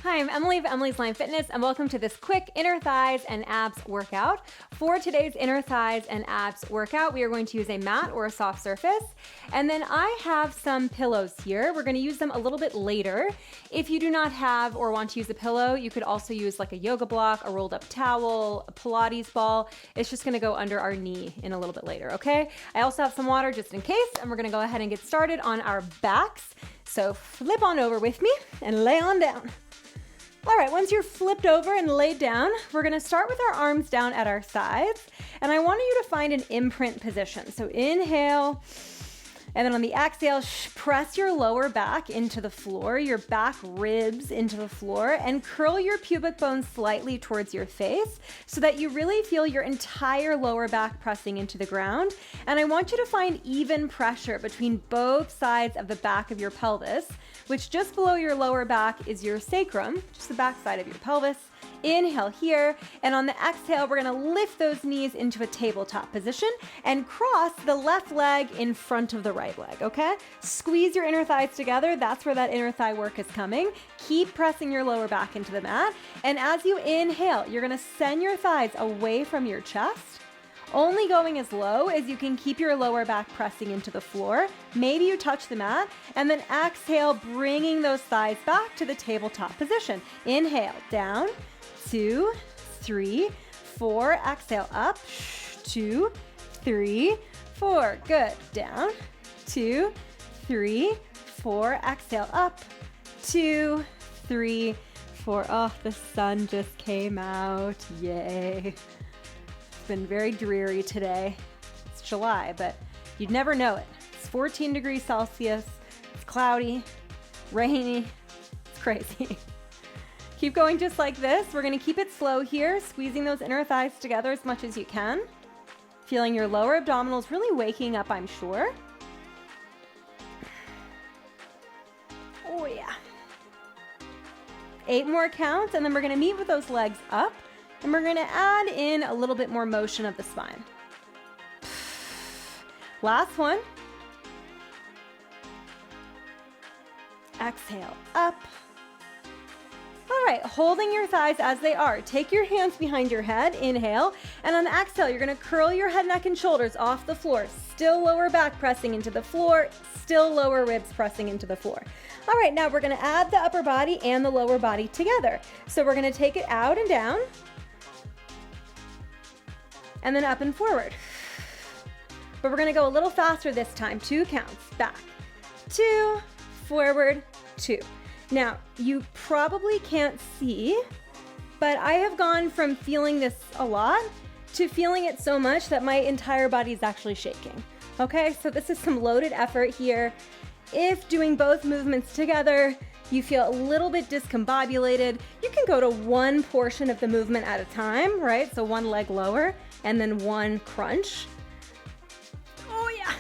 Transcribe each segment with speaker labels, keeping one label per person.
Speaker 1: Hi, I'm Emily of Emily's Line Fitness, and welcome to this quick inner thighs and abs workout. For today's inner thighs and abs workout, we are going to use a mat or a soft surface. And then I have some pillows here. We're going to use them a little bit later. If you do not have or want to use a pillow, you could also use like a yoga block, a rolled up towel, a Pilates ball. It's just going to go under our knee in a little bit later, okay? I also have some water just in case, and we're going to go ahead and get started on our backs. So flip on over with me and lay on down. All right, once you're flipped over and laid down, we're gonna start with our arms down at our sides, and I want you to find an imprint position. So inhale, and then on the exhale, press your lower back into the floor, your back ribs into the floor, and curl your pubic bone slightly towards your face so that you really feel your entire lower back pressing into the ground. And I want you to find even pressure between both sides of the back of your pelvis, which just below your lower back is your sacrum, just the back side of your pelvis. Inhale here, and on the exhale, we're gonna lift those knees into a tabletop position and cross the left leg in front of the right leg, okay? Squeeze your inner thighs together. That's where that inner thigh work is coming. Keep pressing your lower back into the mat. And as you inhale, you're gonna send your thighs away from your chest, only going as low as you can keep your lower back pressing into the floor. Maybe you touch the mat, and then exhale, bringing those thighs back to the tabletop position. Inhale, down, 2, 3, 4, exhale up, 2, 3, 4, good, down, 2, 3, 4, exhale up, 2, 3, 4, oh, the sun just came out, yay. It's been very dreary today. It's July, but you'd never know it. It's 14 degrees Celsius, it's cloudy, rainy, it's crazy. Keep going just like this. We're gonna keep it slow here, squeezing those inner thighs together as much as you can. Feeling your lower abdominals really waking up, I'm sure. Oh yeah. 8 more counts, and then we're gonna meet with those legs up, and we're gonna add in a little bit more motion of the spine. Last one. Exhale, up. All right, holding your thighs as they are. Take your hands behind your head, inhale, and on the exhale, you're gonna curl your head, neck, and shoulders off the floor. Still lower back pressing into the floor, still lower ribs pressing into the floor. All right, now we're gonna add the upper body and the lower body together. So we're gonna take it out and down, and then up and forward. But we're gonna go a little faster this time. 2 counts, back, 2, forward, 2. Now, you probably can't see, but I have gone from feeling this a lot to feeling it so much that my entire body is actually shaking. Okay, so this is some loaded effort here. If doing both movements together, you feel a little bit discombobulated, you can go to one portion of the movement at a time, right? So one leg lower and then one crunch. Oh yeah.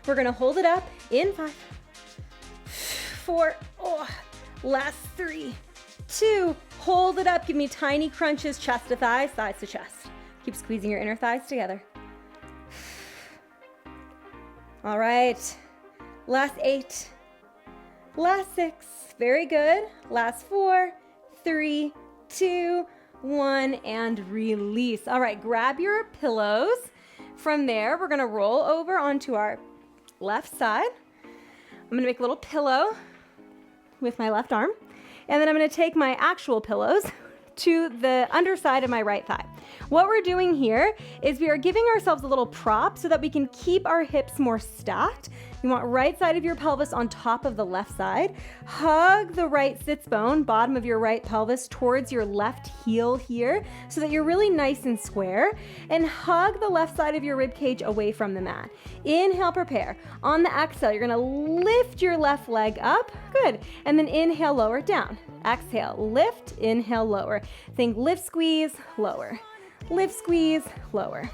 Speaker 1: We're gonna hold it up in 5, 4, oh, last 3, 2, hold it up. Give me tiny crunches, chest to thighs, thighs to chest. Keep squeezing your inner thighs together. All right, last 8, last 6, very good. Last 4, 3, 2, 1, and release. All right, grab your pillows. From there, we're gonna roll over onto our left side. I'm gonna make a little pillow with my left arm, and then I'm gonna take my actual pillows to the underside of my right thigh. What we're doing here is we are giving ourselves a little prop so that we can keep our hips more stacked. You want right side of your pelvis on top of the left side. Hug the right sits bone, bottom of your right pelvis towards your left heel here so that you're really nice and square, and hug the left side of your rib cage away from the mat. Inhale, prepare. On the exhale, you're gonna lift your left leg up, good, and then inhale, lower it down. Exhale, lift, inhale, lower. Think lift, squeeze, lower. Lift, squeeze, lower.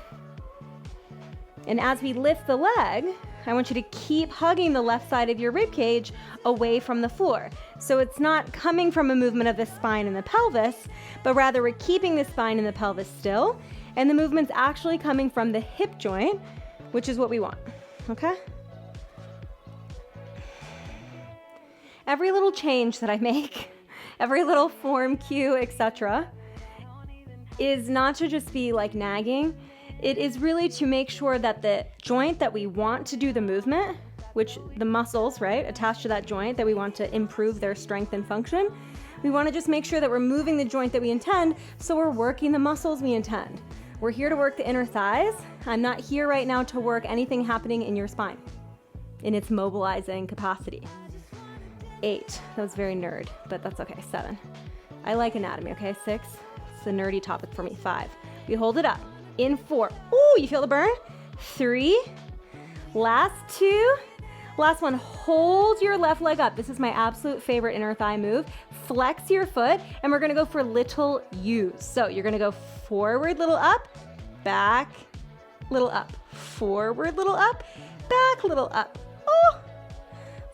Speaker 1: And as we lift the leg, I want you to keep hugging the left side of your rib cage away from the floor. So it's not coming from a movement of the spine and the pelvis, but rather we're keeping the spine and the pelvis still, and the movement's actually coming from the hip joint, which is what we want, okay? Every little change that I make, every little form, cue, etc., is not to just be like nagging. It is really to make sure that the joint that we want to do the movement, which the muscles, right, attached to that joint that we want to improve their strength and function, we want to just make sure that we're moving the joint that we intend, so we're working the muscles we intend. We're here to work the inner thighs. I'm not here right now to work anything happening in your spine in its mobilizing capacity. 8, that was very nerd, but that's okay. 7, I like anatomy, okay? 6, it's a nerdy topic for me. 5, we hold it up. In 4, ooh, you feel the burn? 3, last 2, last one, hold your left leg up. This is my absolute favorite inner thigh move. Flex your foot, and we're gonna go for little U's. So you're gonna go forward, little up, back, little up, forward, little up, back, little up. Oh,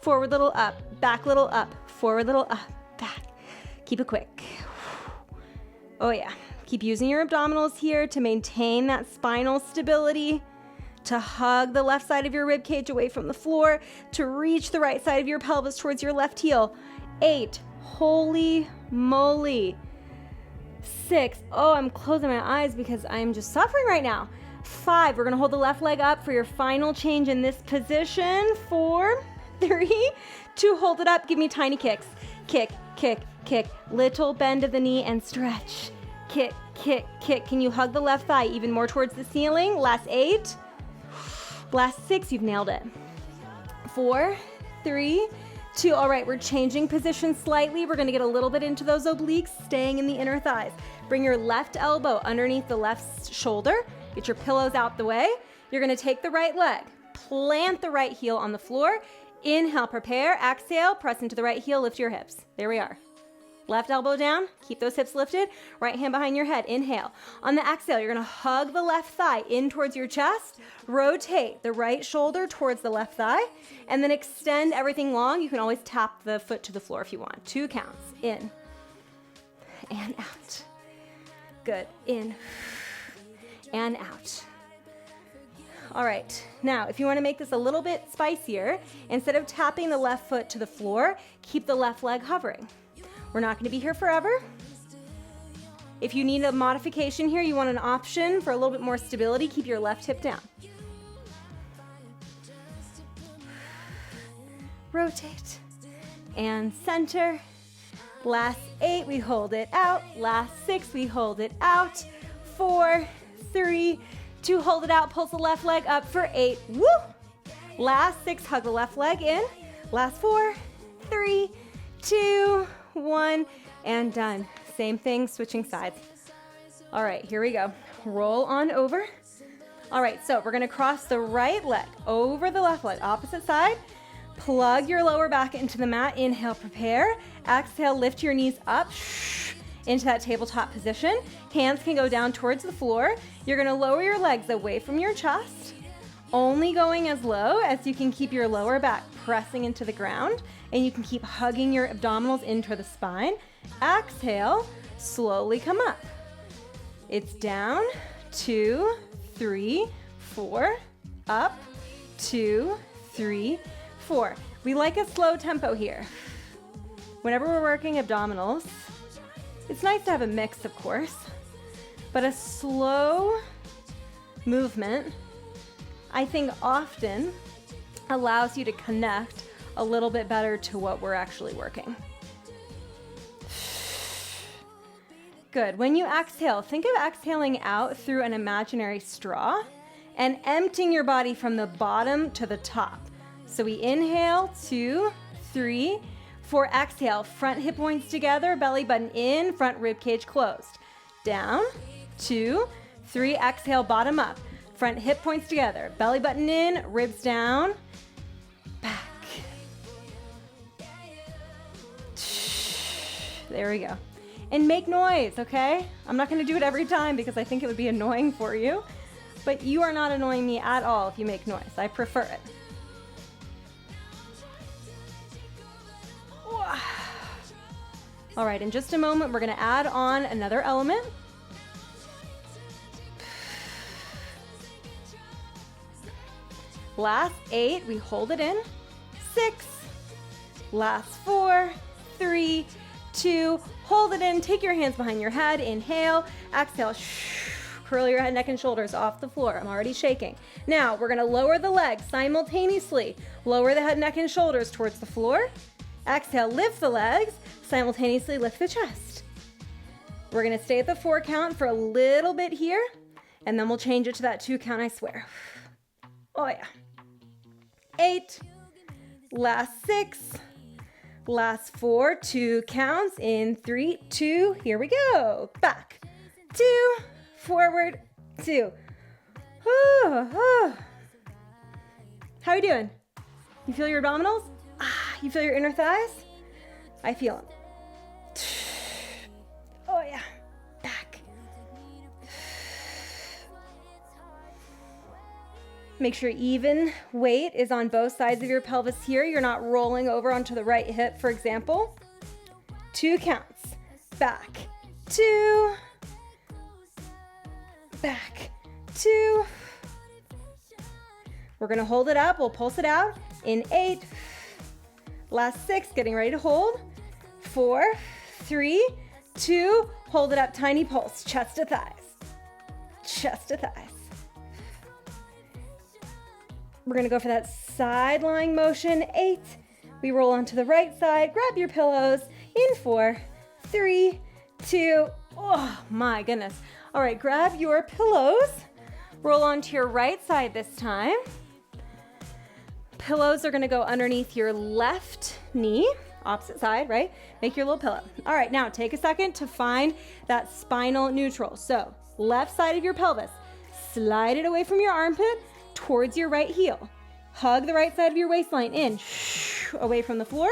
Speaker 1: forward, little up, back, little up, forward, little up, back. Keep it quick. Oh yeah, keep using your abdominals here to maintain that spinal stability, to hug the left side of your rib cage away from the floor, to reach the right side of your pelvis towards your left heel. 8, holy moly. 6, oh, I'm closing my eyes because I'm just suffering right now. 5, we're gonna hold the left leg up for your final change in this position. 4, 3, 2, hold it up, give me tiny kicks. Kick, kick, kick, little bend of the knee and stretch. Kick, kick, kick. Can you hug the left thigh even more towards the ceiling? Last 8, last 6, you've nailed it. 4, 3, 2, all right, we're changing position slightly. We're gonna get a little bit into those obliques, staying in the inner thighs. Bring your left elbow underneath the left shoulder. Get your pillows out the way. You're gonna take the right leg, plant the right heel on the floor. Inhale, prepare, exhale, press into the right heel, lift your hips. There we are. Left elbow down, keep those hips lifted. Right hand behind your head, inhale. On the exhale, you're gonna hug the left thigh in towards your chest, rotate the right shoulder towards the left thigh, and then extend everything long. You can always tap the foot to the floor if you want. 2 counts, in and out. Good, in and out. All right, now if you wanna make this a little bit spicier, instead of tapping the left foot to the floor, keep the left leg hovering. We're not gonna be here forever. If you need a modification here, you want an option for a little bit more stability, keep your left hip down. Rotate and center. Last 8, we hold it out. Last 6, we hold it out. 4, 3, 2, hold it out, pulse the left leg up for 8. Woo! Last 6, hug the left leg in. Last 4, 3, 2, 1, and done. Same thing, switching sides. All right, here we go. Roll on over. All right, so we're gonna cross the right leg over the left leg, opposite side. Plug your lower back into the mat. Inhale, prepare. Exhale, lift your knees up into that tabletop position. Hands can go down towards the floor. You're gonna lower your legs away from your chest, only going as low as you can keep your lower back pressing into the ground, and you can keep hugging your abdominals into the spine. Exhale, slowly come up. It's down, 2, 3, 4, up, 2, 3, 4. We like a slow tempo here. Whenever we're working abdominals, it's nice to have a mix, of course, but a slow movement, I think, often allows you to connect a little bit better to what we're actually working. Good. When you exhale, think of exhaling out through an imaginary straw and emptying your body from the bottom to the top. So we inhale, 2, 3, 4, exhale, front hip points together, belly button in, front rib cage closed. Down, 2, 3, exhale, bottom up. Front hip points together, belly button in, ribs down, back. There we go. And make noise, okay? I'm not gonna do it every time because I think it would be annoying for you, but you are not annoying me at all if you make noise. I prefer it. All right, in just a moment, we're gonna add on another element. Last 8, we hold it in. 6, last 4, 3, 2, hold it in, take your hands behind your head, inhale, exhale, curl your head, neck, and shoulders off the floor. I'm already shaking. Now, we're gonna lower the legs simultaneously. Lower the head, neck, and shoulders towards the floor. Exhale, lift the legs, simultaneously lift the chest. We're gonna stay at the 4 count for a little bit here, and then we'll change it to that 2 count, I swear. Oh yeah. 8, last 6, last 4, 2 counts in 3, 2, here we go. Back, 2, forward, 2. How are you doing? You feel your abdominals? You feel your inner thighs? I feel them. Oh yeah, back. Make sure even weight is on both sides of your pelvis here. You're not rolling over onto the right hip, for example. 2 counts. Back, 2. Back, 2. We're gonna hold it up. We'll pulse it out in 8. Last 6, getting ready to hold. 4, 3, 2, hold it up, tiny pulse, chest to thighs. Chest to thighs. We're gonna go for that side lying motion. 8, we roll onto the right side, grab your pillows in 4, 3, 2, oh my goodness. All right, grab your pillows, roll onto your right side this time. Pillows are gonna go underneath your left knee, opposite side, right? Make your little pillow. All right, now take a second to find that spinal neutral. So left side of your pelvis, slide it away from your armpit towards your right heel. Hug the right side of your waistline in, away from the floor,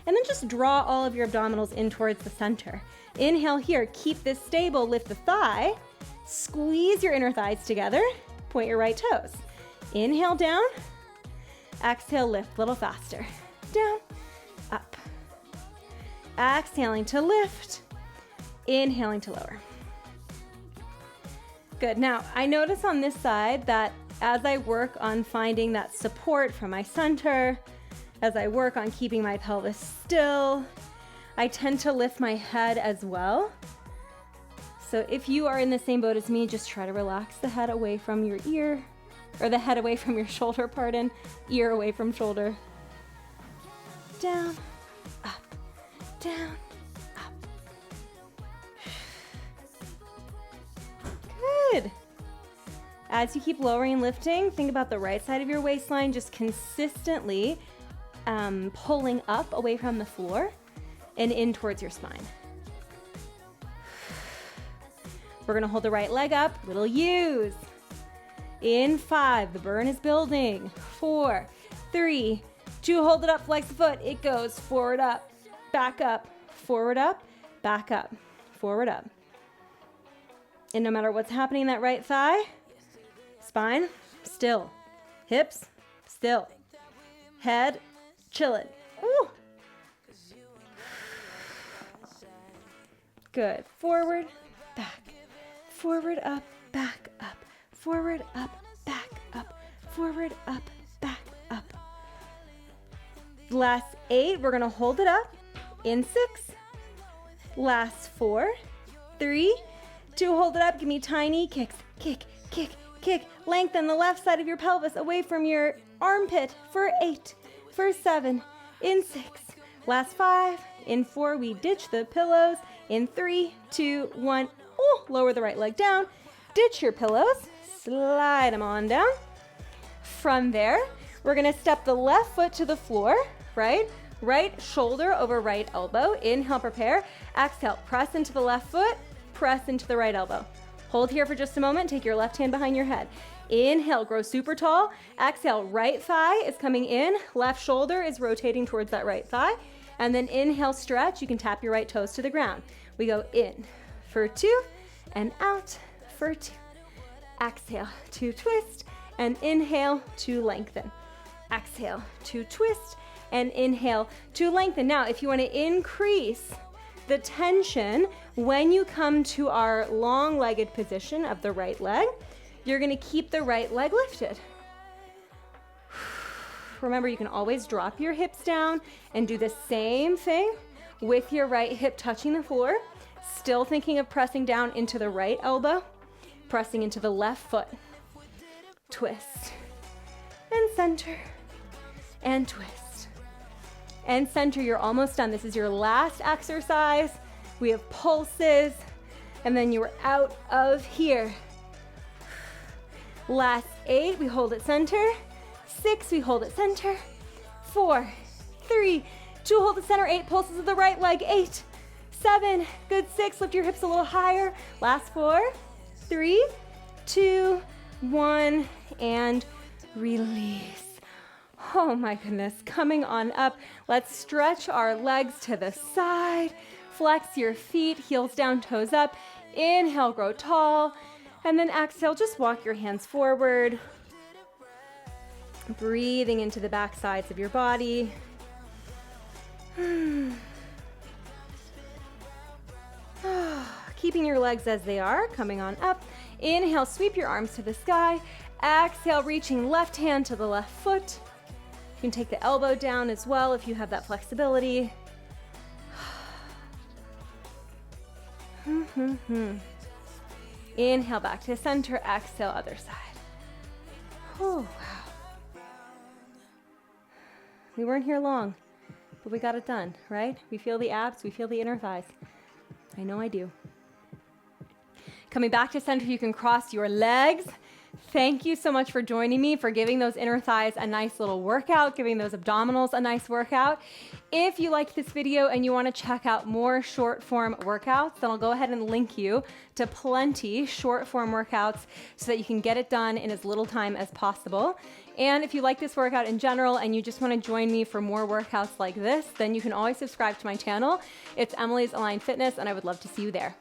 Speaker 1: and then just draw all of your abdominals in towards the center. Inhale here, keep this stable, lift the thigh, squeeze your inner thighs together, point your right toes. Inhale down, exhale, lift a little faster. Down, up. Exhaling to lift, inhaling to lower. Good, now I notice on this side that as I work on finding that support from my center, as I work on keeping my pelvis still, I tend to lift my head as well. So if you are in the same boat as me, just try to relax the head away from your ear, or the head away from your shoulder, pardon, ear away from shoulder. Down, up, down, up. Good. As you keep lowering and lifting, think about the right side of your waistline, just consistently pulling up away from the floor and in towards your spine. We're gonna hold the right leg up, little U's. In 5, the burn is building. 4, 3, 2, hold it up, flex the foot. It goes forward up, back up, forward up, back up, forward up. And no matter what's happening in that right thigh, spine, still. Hips, still. Head, chillin'. Ooh. Good. Forward, back. Forward, up, back, up. Forward, up, back, up. Forward, up, back, up. Last 8, we're gonna hold it up in 6. Last 4, 3, 2, hold it up. Give me tiny kicks. Kick, kick, kick. Lengthen the left side of your pelvis away from your armpit for 8, for 7, in 6. Last 5, in 4, we ditch the pillows. In 3, 2, 1, oh, lower the right leg down. Ditch your pillows, slide them on down. From there, we're gonna step the left foot to the floor, right? Right shoulder over right elbow. Inhale, prepare. Exhale, press into the left foot, press into the right elbow. Hold here for just a moment. Take your left hand behind your head. Inhale, grow super tall. Exhale, right thigh is coming in. Left shoulder is rotating towards that right thigh. And then inhale, stretch. You can tap your right toes to the ground. We go in for 2 and out for 2. Exhale to twist and inhale to lengthen. Exhale to twist and inhale to lengthen. Now, if you want to increase the tension when you come to our long-legged position of the right leg, you're going to keep the right leg lifted. Remember, you can always drop your hips down and do the same thing with your right hip touching the floor, still thinking of pressing down into the right elbow, pressing into the left foot. Twist and center and twist and center. You're almost done. This is your last exercise. We have pulses, and then you are out of here. Last 8, we hold it center. 6, we hold it center. 4, 3, 2, hold it center. 8 pulses of the right leg. 8, 7, good. 6, lift your hips a little higher. Last 4, 3, 2, 1, and release. Oh my goodness, coming on up. Let's stretch our legs to the side. Flex your feet, heels down, toes up. Inhale, grow tall. And then exhale, just walk your hands forward. Breathing into the back sides of your body. Keeping your legs as they are, coming on up. Inhale, sweep your arms to the sky. Exhale, reaching left hand to the left foot. You can take the elbow down as well if you have that flexibility. Inhale back to center, exhale other side. Oh, wow. We weren't here long, but we got it done, right? We feel the abs, we feel the inner thighs. I know I do. Coming back to center, you can cross your legs. Thank you so much for joining me, for giving those inner thighs a nice little workout, giving those abdominals a nice workout. If you liked this video and you want to check out more short form workouts, then I'll go ahead and link you to plenty short form workouts so that you can get it done in as little time as possible. And if you like this workout in general and you just want to join me for more workouts like this, then you can always subscribe to my channel. It's Emily's Aligned Fitness, and I would love to see you there.